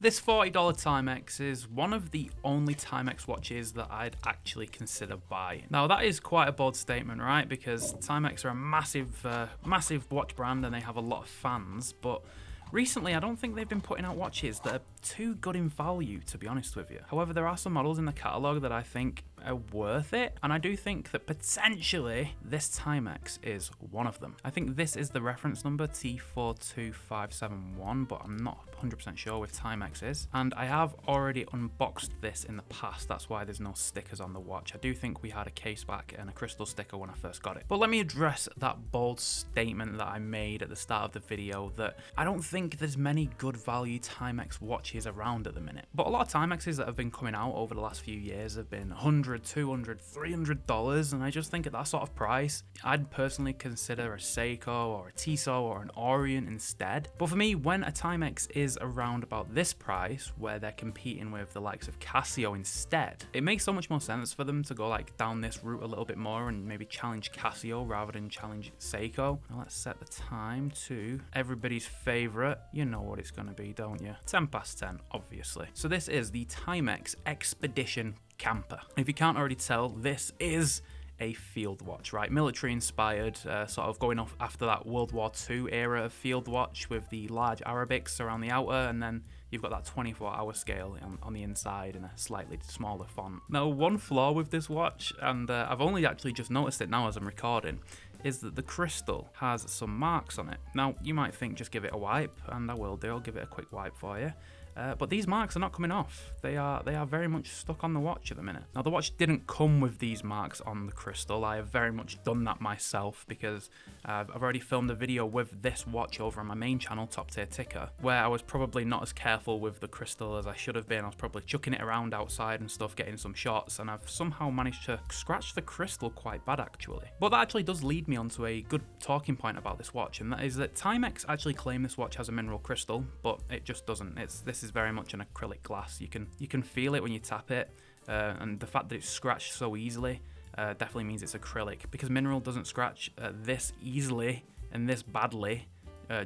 This $40 Timex is one of the only Timex watches that I'd actually consider buying. Now that is quite a bold statement, right? Because Timex are a massive watch brand and they have a lot of fans, but recently I don't think they've been putting out watches that are too good in value, to be honest with you. However, there are some models in the catalogue that I think are worth it, and I do think that potentially this Timex is one of them. I think this is the reference number T42571, but I'm not 100% sure if Timex is, and I have already unboxed this in the past. That's why there's no stickers on the watch. I do think we had a case back and a crystal sticker when I first got it. But let me address that bold statement that I made at the start of the video, that I don't think there's many good value Timex watches around at the minute. But a lot of Timexes that have been coming out over the last few years have been $100, $200, $300, and I just think at that sort of price, I'd personally consider a Seiko or a Tissot or an Orient instead. But for me, when a Timex is around about this price, where they're competing with the likes of Casio instead, it makes so much more sense for them to go like down this route a little bit more and maybe challenge Casio rather than challenge Seiko. Now let's set the time to everybody's favorite. You know what it's going to be, don't you? 10 past 10, obviously. So this is the Timex Expedition Camper. If you can't already tell, this is a field watch, right? Military inspired, sort of going off after that World War II era of field watch with the large Arabics around the outer, and then you've got that 24-hour scale on the inside and a slightly smaller font. Now, one flaw with this watch, and I've only actually just noticed it now as I'm recording, is that the crystal has some marks on it. Now, you might think just give it a wipe, and I will do. I'll give it a quick wipe for you. But these marks are not coming off. They are very much stuck on the watch at the minute. Now the watch didn't come with these marks on the crystal. I have very much done that myself because I've already filmed a video with this watch over on my main channel, Top Tier Ticker, where I was probably not as careful with the crystal as I should have been. I was probably chucking it around outside and stuff, getting some shots, and I've somehow managed to scratch the crystal quite bad actually. But that actually does lead me onto a good talking point about this watch, and that is that Timex actually claim this watch has a mineral crystal, but it just doesn't. This is very much an acrylic glass. You can feel it when you tap it, and the fact that it's scratched so easily definitely means it's acrylic, because mineral doesn't scratch this easily and this badly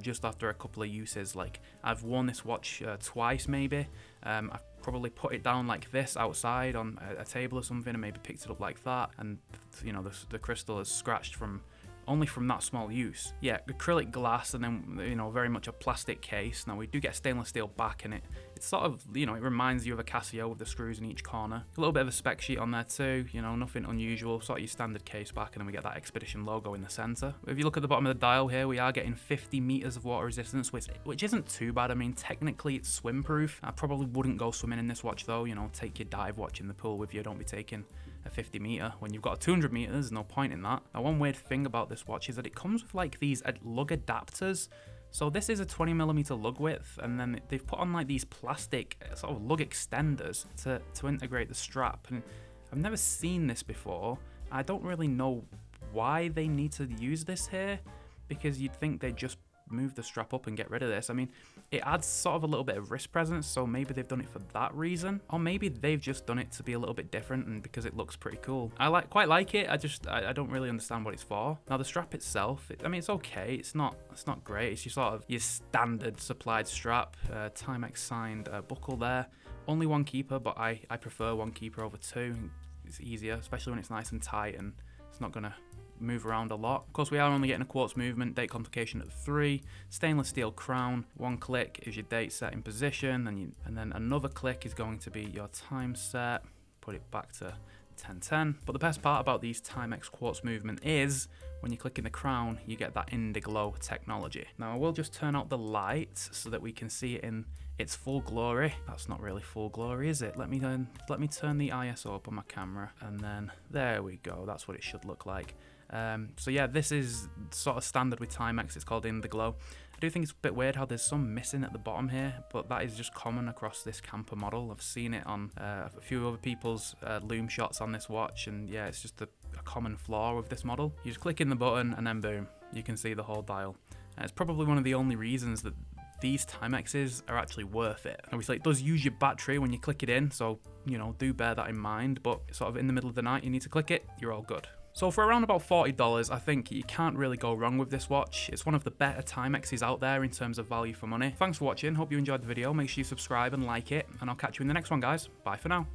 just after a couple of uses. Like, I've worn this watch twice maybe. I've probably put it down like this outside on a table or something and maybe picked it up like that, and you know the crystal is scratched only from that small use. Yeah, acrylic glass, and then, you know, very much a plastic case. Now we do get stainless steel back, and it's sort of, you know, it reminds you of a Casio with the screws in each corner. A little bit of a spec sheet on there too, you know, nothing unusual, sort of your standard case back, and then we get that Expedition logo in the center. If you look at the bottom of the dial here, we are getting 50 meters of water resistance, which isn't too bad. I mean, technically it's swim proof. I probably wouldn't go swimming in this watch though. You know, take your dive watch in the pool with you. Don't be taking a 50 meter when you've got a 200 meters. There's no point in that. Now, one weird thing about this watch is that it comes with like these lug adapters. So this is a 20mm lug width, and then they've put on like these plastic sort of lug extenders to integrate the strap. And I've never seen this before. I don't really know why they need to use this here, because you'd think they'd just move the strap up and get rid of this. I mean, it adds sort of a little bit of wrist presence, so maybe they've done it for that reason, or maybe they've just done it to be a little bit different and because it looks pretty cool. I quite like it. I don't really understand what it's for. Now the strap itself, I mean, it's okay. It's not great. It's your standard supplied strap. Timex signed buckle there. Only one keeper, but I prefer one keeper over two. It's easier, especially when it's nice and tight and it's not gonna move around a lot. Of course, we are only getting a quartz movement, date complication at 3, stainless steel crown. One click is your date set in position, and then another click is going to be your time set. Put it back to 10:10. But the best part about these Timex quartz movement is when you click in the crown, you get that Indiglow technology. Now I will just turn out the lights so that we can see it in its full glory. That's not really full glory, is it? Let me turn the ISO up on my camera, and then there we go. That's what it should look like. So yeah, this is sort of standard with Timex. It's called Indiglow. I do think it's a bit weird how there's some missing at the bottom here, but that is just common across this camper model. I've seen it on a few other people's loom shots on this watch, and yeah, it's just a common flaw with this model. You just click in the button and then boom, you can see the whole dial. And it's probably one of the only reasons that these Timexes are actually worth it. Obviously, it does use your battery when you click it in, so, you know, do bear that in mind, but sort of in the middle of the night, you need to click it, you're all good. So for around about $40, I think you can't really go wrong with this watch. It's one of the better Timexes out there in terms of value for money. Thanks for watching, hope you enjoyed the video, make sure you subscribe and like it, and I'll catch you in the next one guys. Bye for now.